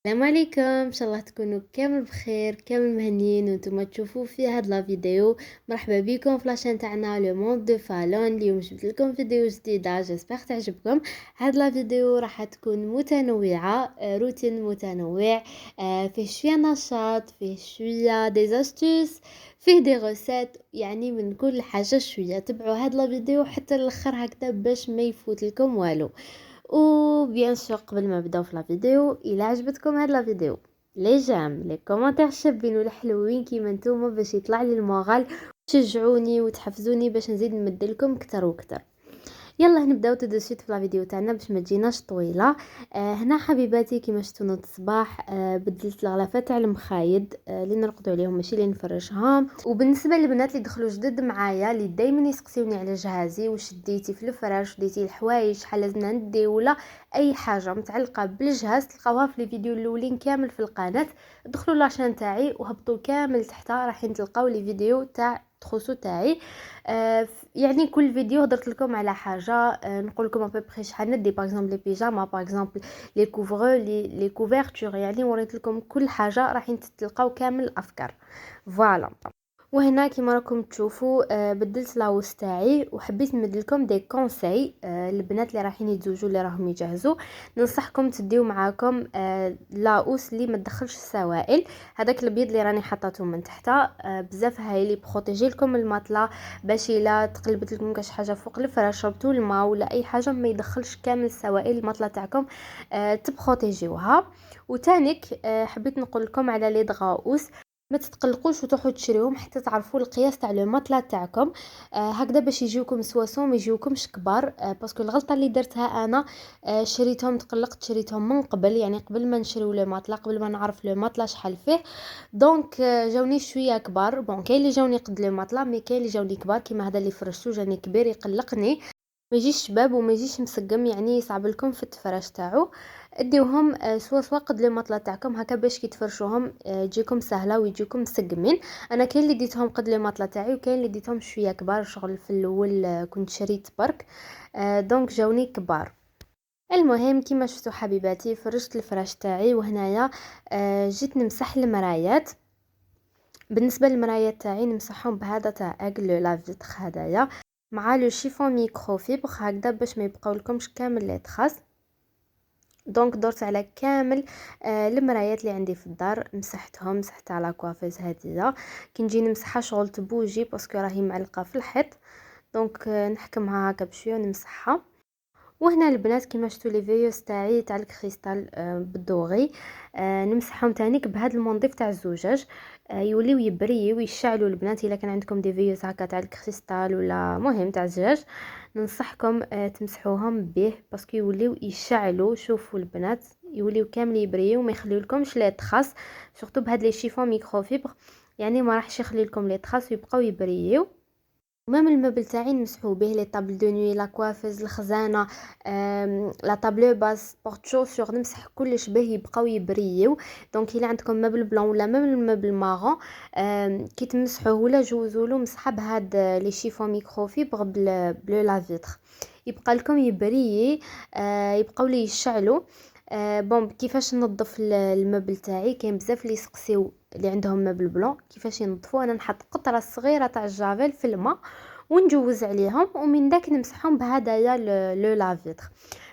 السلام عليكم، ان شاء الله تكونوا كامل بخير، كامل مهنيين وانتم تشوفوا في هاد لا فيديو. مرحبا بكم في لاشين تاعنا لو موند دو فالون. اليوم جبت لكم فيديو جديده، جيسبر تعجبكم. هاد لا فيديو راح تكون متنوعه، روتين متنوع، فيه شويه نشاط، فيه شويه دي زاستوس، فيه دي غوسيت، يعني من كل حاجه شويه. تبعوا هاد لا فيديو حتى الاخر هكذا باش ما يفوت لكم والو. وبيان سور قبل ما نبداو في لا فيديو، الا عجبتكم هاد لا فيديو لي جام لي كومونتير شابين والحلوين كيما نتوما باش يطلع لي المورال، تشجعوني وتحفزوني باش نزيد نمد لكم كتر وكتر. يلا نبداو تدوسيت في لا فيديو تاعنا باش ما تجيناش طويله. هنا حبيباتي كيما شفتوا نوض الصباح، بدلت الغلافه تاع المخايد، اللي نرقدوا عليهم ماشي اللي نفرشهم. وبالنسبه للبنات اللي دخلوا جدد معايا، اللي دائما يسقسيوني على جهازي واش ديتي في الفراش، ديتي الحوايج، شحال لازمنا ندي ولا اي حاجه متعلقه بالجهاز، تلقاوها في الفيديو الاولين كامل في القناه. دخلوا لاشين تاعي وهبطوا كامل تحت، راح تلقاو لي فيديو تاع تخصو تاعي. يعني كل فيديو هضرت لكم على حاجه، نقول لكم ابري شحال ندي، باغ اكزومبل لي بيجاما، باغ اكزومبل لي كوفغو، لي كوفرتور، يعني وريت لكم كل حاجه راح تلقاو كامل الافكار. فوالا. وهنا كيما راكم تشوفوا، بدلت لاوس تاعي وحبيت نمد لكم دي كونساي. البنات اللي رايحين يتزوجوا، اللي راهم يجهزوا، ننصحكم تديو معاكم لاوس اللي ما تدخلش السوائل. هذاك الابيض اللي راني حطاته من تحت، بزاف هايلي بروتيجي لكم المطله، باش الا تقلبت لكم كاش حاجه فوق الفراش، شربتوا الماء ولا اي حاجه، ما يدخلش كامل السوائل المطله تاعكم، تبروتيجيوها. وتانيك حبيت نقول لكم على لي دغاوس، ما تتقلقوش وتروحوا تشريوهم حتى تعرفوا القياس تاع لو مطلا تاعكم، هكذا باش يجيوكم سواسون، ما يجيوكمش كبار. باسكو الغلطه اللي درتها انا، شريتهم، تقلقت شريتهم من قبل، يعني قبل ما نشريو لو مطلا، قبل ما نعرف لو مطلا شحال فيه. دونك جاوني شويه كبار. بون كاين اللي جاوني قد لو مطلا، مي كاين اللي جاوني كبار، كيما هذا اللي فرشتو جاني كبير يقلقني، ما يجيش شباب وما يجيش مسقم، يعني يصعب لكم في التفراش تاعو. اديوهم سوا قد لي مطلة تاعكم هكا باش كي تفرشوهم تجيكم سهله ويجيكم مسقمين. انا كاين اللي ديتهم قد لي مطلة تاعي، وكاين اللي ديتهم شويه كبار، شغل في الاول كنت شريت برك، دونك جاوني كبار. المهم كيما شفتوا حبيباتي، فرشت الفراش تاعي. وهنايا جيت نمسح المرايات. بالنسبه للمرايات تاعي نمسحهم بهذا تاع اغلو لا فيتر هدايا، مع لو شيفون ميكرو فيبر هكذا باش ما يبقاو لكمش كامل لي تخاس. دونك درت على كامل المرايات اللي عندي في الدار، مسحتهم، مسحت على كوافيز هذه. كي نجي نمسحها شغل تبوجي باسكو راهي معلقه في الحيط، دونك نحكمها هكا بشويه ونمسحها. وهنا البنات كيما شفتوا لي فيوس تاعي تاع الكريستال بالدوغي، نمسحهم تانيك بهذا المنظف تاع الزجاج، يوليو يبريو ويشعلوا. البنات الا كان عندكم دي فيوس هكا تاع الكريستال ولا مهم تاع الزجاج، ننصحكم تمسحوهم به باسكو يوليو يشعلوا. شوفوا البنات يوليو كامل يبريو، ما يخليو لكمش لي تخاص، سورتو بهاد لي شيفون ميكرو فيبر، يعني ما راحش يخلي لكم لي تخاص ويبقاو يبريو. ومام المبل تاعي نمسحو به لي طابل دو نوي، لا كوافيز، الخزانه، لا طابلو باس، بورت شوسور، نمسح كلش به يبقاو يبريو. دونك الا عندكم مبل بلون ولا مام المبل مارون، كي تمسحوه ولا جوزولو مسحه بهاد لي شيفون ميكرو فيبر بلو لا فيتر، يبقى لكم يبريي، يبقاو لي يشعلوا. بون كيفاش ننظف المبل تاعي؟ كاين بزاف اللي يسقسيو اللي عندهم مبل بلون كيفاش ينظفوه. انا نحط قطره صغيره تاع الجافيل في الماء ونجوز عليهم، ومن داك نمسحهم بهدايا لو لافيتر.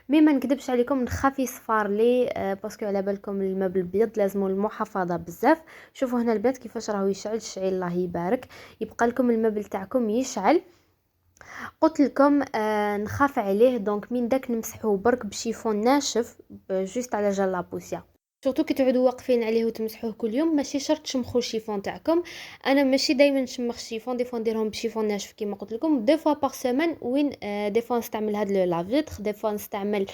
مي ما نكذبش عليكم، نخاف يصفار لي، باسكو على بالكم المبل البيض لازم المحافظه بزاف. شوفوا هنا البنات كيفاش راهو يشعل، الشعيل الله يبارك، يبقى لكم المبل تاعكم يشعل. قلت لكم نخاف عليه، دونك من داك نمسحوه برك بشيفون ناشف، جوست على جال لابوسيا. سورتو كي تعودوا واقفين عليه وتمسحوه كل يوم، ماشي شرط تشمخوا الشيفون تاعكم. انا ماشي دائما نشمخ الشيفون، دي فوا نديرهم بشيفون ناشف كيما قلت لكم، دي فوا بار سيمين، وين دي فوا نستعمل هاد لو لافيتر، دي فوا نستعمل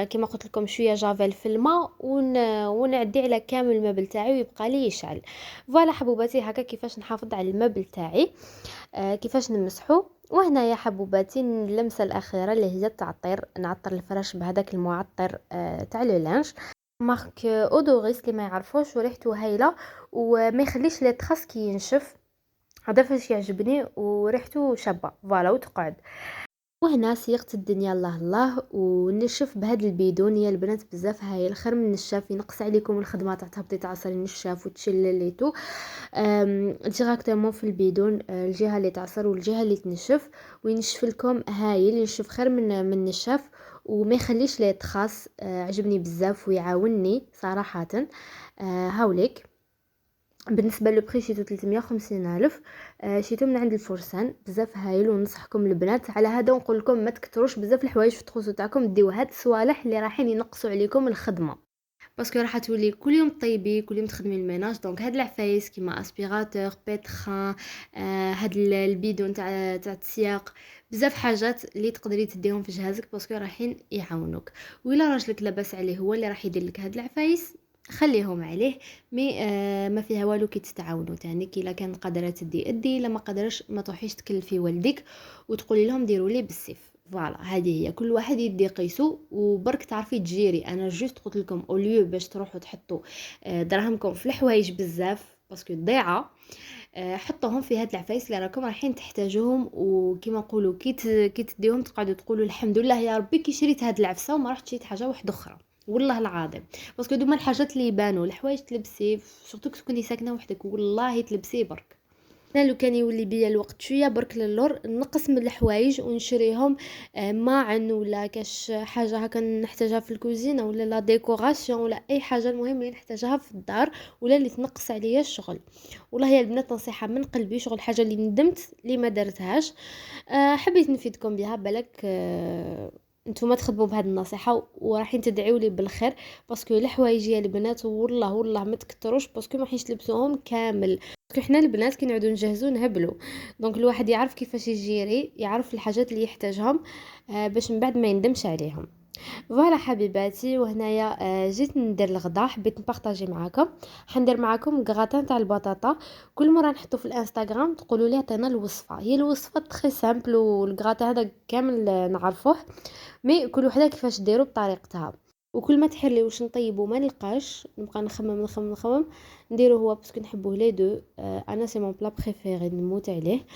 كيما قلت لكم شويه جافيل في الماء، ونعدي على كامل المبل تاعي ويبقى لي يشعل. فوالا حبوباتي، هكا كيفاش نحافظ على المبل تاعي، كيفاش نمسحو. وهنا يا حبوباتي اللمسه الاخيره اللي هي التعطير، نعطر الفراش بهذاك المعطر تاع لو لانج، مارك اودوريس اللي ما يعرفوش، وريحته هايله وما يخليش لي تخص كي ينشف. هذا فاش يعجبني وريحته شابه، فوالا وتقعد. وهنا سيقت الدنيا الله الله ونشف بهاد البيدون. يا البنات بزاف هايل، خير من النشاف ينقص عليكم الخدمه تاع تهبطي تعصري النشاف وتشلليتو. ديراكتومون في البيدون، الجهه اللي تعصر والجهه اللي تنشف، وينشف لكم هايل، ينشف خير من النشاف وما يخليش لي تخاص. عجبني بزاف ويعاونني صراحه. هاوليك بالنسبه للبري شيتو 350 الف. شيتو من عند الفرسان، بزاف هايل. وننصحكم البنات على هذا ونقول لكم ما تكثروش بزاف الحوايج في التخوص تاعكم، ديو هاد الصوالح اللي رايحين ينقصوا عليكم الخدمه، باسكو راح تولي كل يوم طيبي كل يوم تخدمي الميناج. دونك هاد العفايس كيما اسبيراتور، بيتخان، هاد البيدون تاع السياق، بزاف حاجات اللي تقدري تديهم في جهازك باسكو رايحين يعاونوك. وإلا راجلك لاباس عليه هو اللي راح يدير لك هاد العفايس خليهم عليه. مي ما فيها والو كي تتعاونوا تاني. كي لا كان قادره تدي ادي، لما قادرش ما تروحيش تكلفي والديك وتقولي لهم ديروا لي بالسيف. فوالا هذه هي، كل واحد يدي قيسو وبرك تعرفي تجيري. انا جوست قلت لكم اوليو باش تروحوا تحطوا دراهمكم في الحوايج بزاف باسكو ضيعه، حطوهم في هاد العفايس اللي راكم رايحين تحتاجوهم. وكما نقولوا كي تديهم تقعدوا تقولوا الحمد لله يا ربي كي شريت هاد العفسه وما رحت شريت حاجه واحده اخرى. والله العظيم باسكو دوما الحاجات اللي يبانوا الحوايج تلبسي سورتو كنتي ساكنه وحدك والله تلبسي برك. انا لو كان يولي بيا الوقت شويه برك للور نقص من الحوايج ونشريهم ماعن ولا كاش حاجه هكا نحتاجها في الكوزينه ولا لا ديكوراسيون ولا اي حاجه المهم اللي نحتاجها في الدار ولا اللي تنقص عليا الشغل. والله يا البنات نصيحه من قلبي، شغل حاجه اللي ندمت اللي ما درتهاش. حبيت نفيدكم بها بالك نتوما تخدموا بهذه النصيحه وراحين تدعيوا لي بالخير. باسكو الحوايج يا البنات والله ما تكتروش باسكو ما حيش تلبسوهم كامل. باسكو حنا البنات كي نعودو نجهزو نهبلو، دونك الواحد يعرف كيفاش يجيري، يعرف الحاجات اللي يحتاجهم باش من بعد ما يندمش عليهم. فوالا حبيباتي، وهنايا جيت ندير الغدا، حبيت نبارطاجي معاكم. حندير معاكم غراتان تاع البطاطا. كل مره نحطو في الانستغرام تقولوا لي عطينا الوصفه، هي الوصفه تري سامبل والغراتان هذا كامل نعرفوه، مي كل وحده كيفاش ديروا بطريقتها. وكل ما تحرلي واش نطيبو ما نلقاش نبقى نخمم نديرو هو باسكو نحبوه لي دو. انا سي مون بلا بريفيري نموت عليه.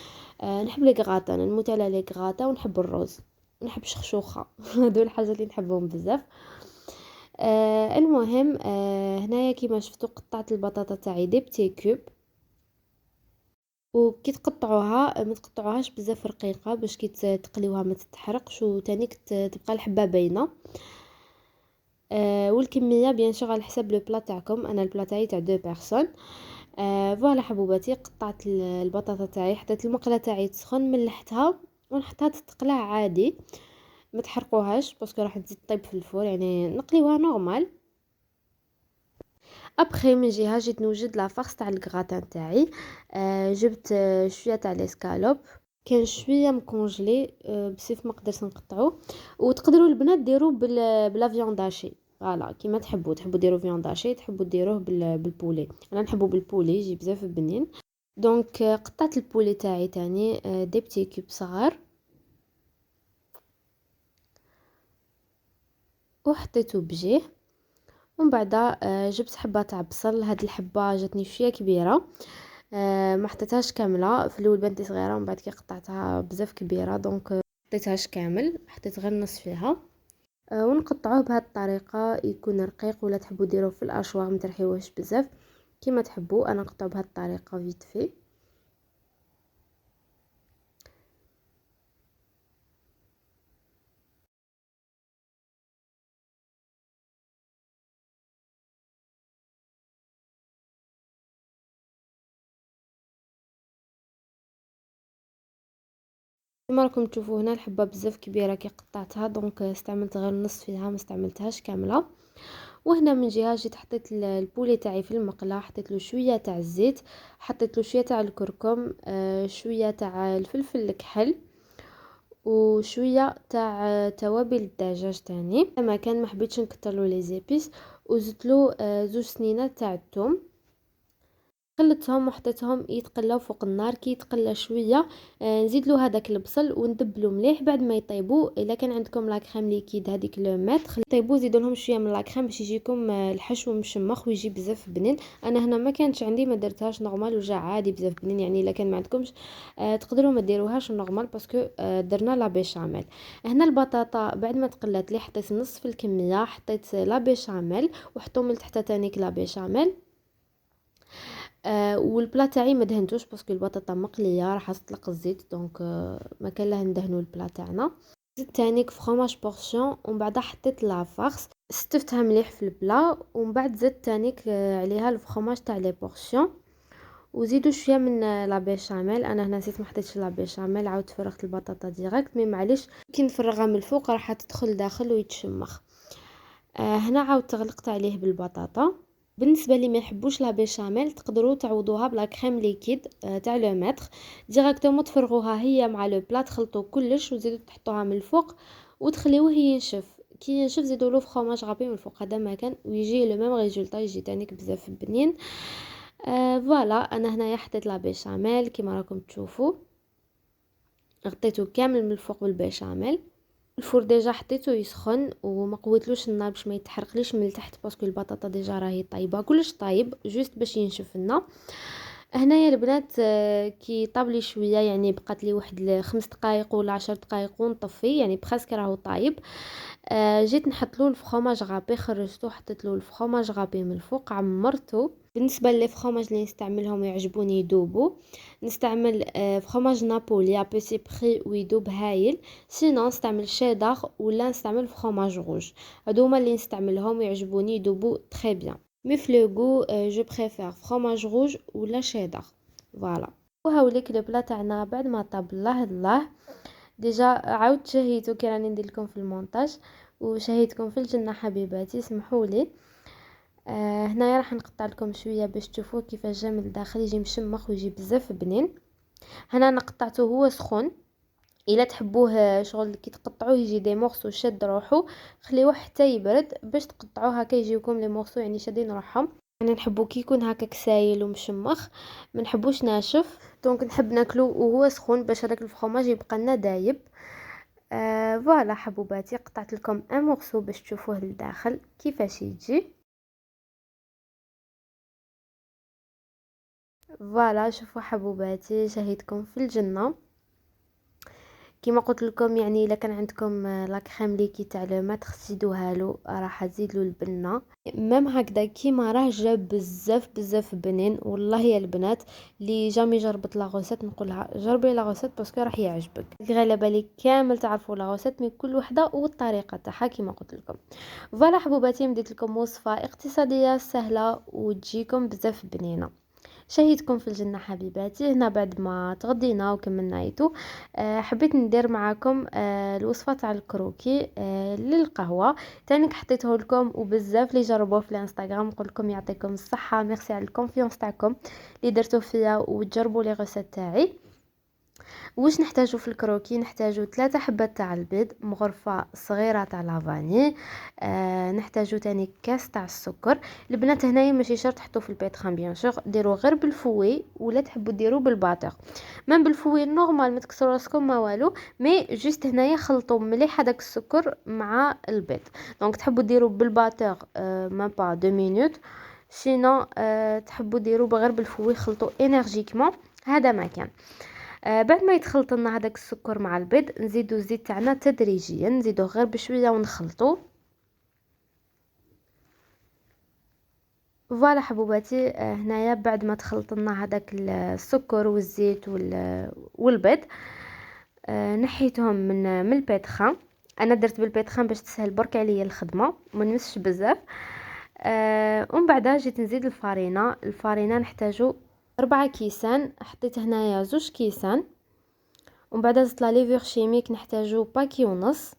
نحب لي غراتان، نموت على لي غراتا، ونحب الروز، نحب شخشوخه هادو الحاجات اللي نحبهم بزاف. المهم هنايا كيما شفتوا قطعت البطاطا تاعي دي بتي كوب. وكي تقطعوها ما تقطعوهاش بزاف رقيقه باش كي تقليوها ما تتحرقش وتانيك تبقى الحبه باينه. والكميه بيان سور على حساب لو بلا تاعكم. انا البلا تاعي تاع دو بيرسون. فوالا حبوباتي، قطعت البطاطا تاعي، حطيت المقله تاعي تسخن، ملحتها ونحطها تتقلع عادي، ما تحرقوهاش باسكو راح تزيد طيب في الفور، يعني نقليوها نورمال. ابخي من جهه جيت نوجد لا فارس تاع الغراتان تاعي. جبت شويه تاع ليسكالوب، كان شويه مكونجلي بسيف ما قدرت نقطعو. وتقدروا البنات ديروا بلا فيونداشي، فوالا كيما تحبوا ديروا فيونداشي، تحبوا ديروه بالبولي. انا نحبو بالبولي يجي بزاف بنين. دونك قطعت البولي تاعي تاني دي بتي كوب صغار وحطيته بجيه. ومن بعد جبت حبه تاع بصل، هاد الحبه جاتني شويه كبيره، ما حطيتهاش كامله في الاول بنتي صغيره، ومن بعد كي قطعتها بزاف كبيره دونك حطيتهاش كامل، حطيت غير نص فيها. ونقطعوه بهذه الطريقه يكون رقيق، ولا تحبوا ديروه في الاشواغ ما ترحيوهش بزاف كيما تحبوا. انا نقطعو بهذه الطريقه فيت في. كما راكم تشوفوا هنا الحبه بزاف كبيره كي قطعتها، دونك استعملت غير نص فيها، ما استعملتهاش كامله. وهنا من جهه جيت حطيت البولي تاعي في المقله، حطيت له شويه تاع الزيت، حطيت له شويه تاع الكركم، شويه تاع الفلفل الكحل، وشويه تاع توابل الدجاج تاني. لما كان ما حبيتش نكتر له لي زيبيس، وزدت له 2 سنينات تاع الثوم. خلطتهم وحطيتهم يتقلاو فوق النار. كي يتقلى شويه نزيد له هذاك البصل وندبلو مليح. بعد ما يطيبوا الا كان عندكم لا كريم ليكيد هذيك لو ماتر طيبوا زيدوا لهم شويه من لا كريم باش يجيكم الحشو مشمخ ويجي بزاف بنين. انا هنا ما كانتش عندي ما درتهاش نورمال وجا عادي بزاف بنين. يعني الا كان ما عندكمش تقدروا ما ديروهاش نورمال باسكو درنا لا بيشاميل. هنا البطاطا بعد ما تقلات لي حطيت نصف الكميه، حطيت لا بيشاميل وحطوا من تحت تانيك لا بيشاميل. والبلا تاعي ما دهنتوش باسكو البطاطا مقليه راح تطلق الزيت دونك ما كان لها ندهنوا البلا تاعنا. زدت تانيك فرomاج بورسيون ومن بعد حطيت لا فارس ستفتها مليح في البلا ومن بعد زدت تانيك عليها الفرomاج تاع لي بورسيون وزيدوا شويه من لا بيشاميل. انا هنا نسيت ما حطيتش لا بيشاميل عاود فرغت البطاطا ديريكت مي معليش كي نفرغها من الفوق راح تدخل داخل ويتشمخ. هنا عاود تغلقت عليه بالبطاطا. بالنسبه لي ما يحبوش لا بيشاميل تقدروا تعوضوها بلا كريم ليكيد تاع لو ماتر ديريكتومون تفرغوها هي مع لو بلا تخلطوا كلش وزيدوا تحطوها من الفوق وتخليوه ينشف. كي ينشف زيدوا له فرomاج غابي من الفوق هذا ما كان ويجي لو ميم ريزولطا يجي تانيك بزاف بنين. فوالا انا هنايا حطيت لا بيشاميل كيما راكم تشوفوا غطيته كامل من الفوق بالبيشاميل. الفور ديجا حطيته يسخن وما قويتلوش النار باش ما يتحرقليش من التحت باسكو البطاطا ديجا راهي طايبه كلش طايب جوست باش ينشف لنا. هنايا البنات كي طابلي شويه يعني بقات لي واحد 5 دقائق ولا 10 دقائق ونطفي يعني بخاسك راهو طايب. جيت نحط له الفرomاج غابي خرجته حطيت له الفرomاج غابي من الفوق عمرته. بالنسبه لي فرomاج اللي نستعملهم يعجبوني يذوبوا نستعمل فرomاج نابولي بيسي بري ويذوب هايل. سينو نستعمل شيدر ولا نستعمل فرomاج روج هذوما اللي نستعملهم يعجبوني يذوبوا تري بيان. مي في لو غو جو بريفير فرomاج روج ولا شيدر. فوالا وهاوليك لو بلا تاعنا بعد ما طاب الله ديجا عاودت شهيتو كي راني ندير لكم في المونتاج وشهيتكم في الجنه حبيباتي سمحوا لي. هنايا راح نقطع لكم شويه باش تشوفوا كيفاش جا من الداخل يجي مشمخ ويجي بزاف بنين. هنا انا قطعته هو سخون. الا تحبوه شغل كي تقطعوه يجي دي مورسو شاد روحو خليوه حتى يبرد باش تقطعوه هكا يجيوكم لي مورسو يعني شادين روحهم. انا نحبو كي يكون هكاك سايل ومشمخ ما نحبوش ناشف دونك نحب ناكلو وهو سخون باش هذاك الفرomاج يبقى لنا دايب. فوالا حبوباتي قطعت لكم ان مورسو باش تشوفوه للداخل كيفاش يجي. فوالا شوفوا حبوباتي شهيتكم في الجنه. كيما قلت لكم يعني الا كان عندكم لا كريم ليكي تاع لو ماتر تزيدوها له راح تزيد له البنه ميم هكذا كيما راه جا بزاف بنين. والله يا البنات اللي جامي جربت لا غوسيت نقولها جربي لا غوسيت باسكو راح يعجبك. غالبا بالي كامل تعرفوا لا غوسيت مي كل وحده والطريقه تاعها كيما قلت لكم. فوالا حبوباتي مديت لكم وصفه اقتصاديه سهله وتجيكم بزاف بنينه. شهيتكم في الجنة حبيباتي. هنا بعد ما تغدينا وكملنا يتو حبيت ندير معاكم الوصفة تاع الكروكي للقهوة تانيك حطيته لكم وبزاف اللي جربوه في الانستغرام نقول لكم يعطيكم الصحة ميرسي على الكونفيونس تاعكم اللي درتو فيا وتجربوا لي غوسيت تاعي. واش نحتاجو في الكروكي نحتاجو 3 حبات تاع البيض مغرفه صغيره تاع لافاني. نحتاجو تاني كاس تاع السكر. البنات هنايا ماشي شرط تحطوا في البيتخان بيان سور ديروا غير بالفوي ولا تحبوا ديروا بالباتور من بالفوي نورمال ما تكسروا راسكم ما والو مي جوست هنايا خلطوا مليح هذاك السكر مع البيض دونك تحبوا ديروا بالباتور ما با 2 مينوت سينو تحبوا ديروا غير بالفوي خلطوا انرجيكمون هذا ما كان. بعد ما يتخلط لنا هذاك السكر مع البيض نزيدو الزيت تاعنا تدريجيا نزيدوه غير بشويه ونخلطو. فوالا حبوباتي هنايا بعد ما تخلط لنا هذاك السكر والزيت والبيض نحيتهم من البيتخان. انا درت بالبيتخان باش تسهل برك عليا الخدمه ما نمسش بزاف. ومن بعدها جيت نزيد الفارينه نحتاجو 4 كيسان حطيت هنايا 2 كيسان ومن بعد زدت لا ليفور شيميك نحتاجو باكي ونص.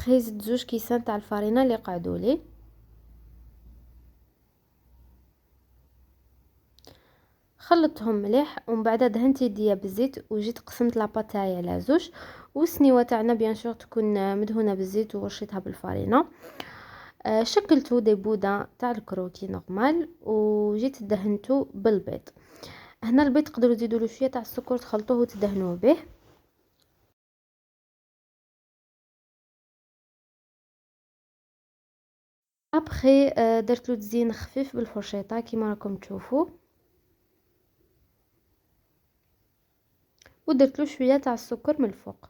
زدت 2 كيسان تاع الفارينه اللي قعدوا لي خلطتهم مليح ومن بعد دهنت يديا بالزيت وجيت قسمت لاباط تاعي على 2 والسنيوه تاعنا بيان سور تكون مدهونه بالزيت ورشيتها بالفارينه. شكلته دي بودان تاع الكروكي نورمال وجيت دهنته بالبيض. هنا البيض تقدروا تزيدوا له شويه تاع السكر تخلطوه وتدهنوه به. ابخي درت له تزيين خفيف بالفرشيطه كيما راكم تشوفوا، ودرت له شويه تاع السكر من الفوق.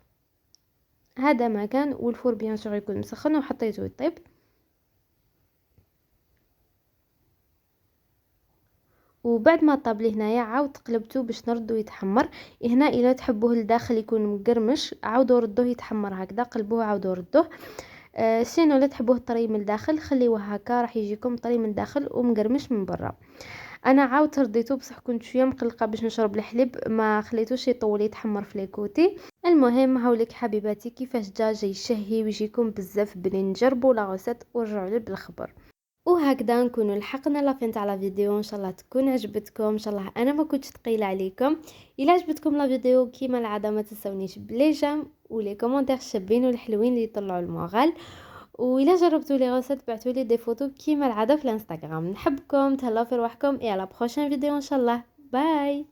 هذا ما كان، والفور بيان سور يكون مسخن وحطيته يطيب. وبعد ما طاب لي هنايا عاود قلبته باش نردو يتحمر. هنا الا تحبوه لداخل يكون مقرمش عاودوا ردوه يتحمر هكذا، قلبوه عاودوا ردوه. سينو لا تحبوه طري من الداخل خليوه هكا راح يجيكم طري من الداخل ومقرمش من برا. انا عاود رديته بصح كنت شويه مقلقه باش نشرب الحليب، ما خليتوش يطول يتحمر في ليكوتي. المهم هاوليك حبيباتي كيفاش جا يشهي ويجيكم بزاف بنين. جربوا لا غوسيت ورجعوا لي بالخبر. وهكذا نكونوا لحقنا لافين تاع لا فيديو. ان شاء الله تكون عجبتكم، ان شاء الله انا ما كنتش ثقيله عليكم. الا عجبتكم لا فيديو كيما العاده ما تنسونيش بلي جام ولي كومونتير الشابين والحلوين اللي يطلعوا المورال. وإلا جربتوا لي غوسيت بعتوا لي دي فوتو كيما العاده في الانستغرام. نحبكم، تهلاو في رواحكم، اي على بروشين فيديو ان شاء الله. باي.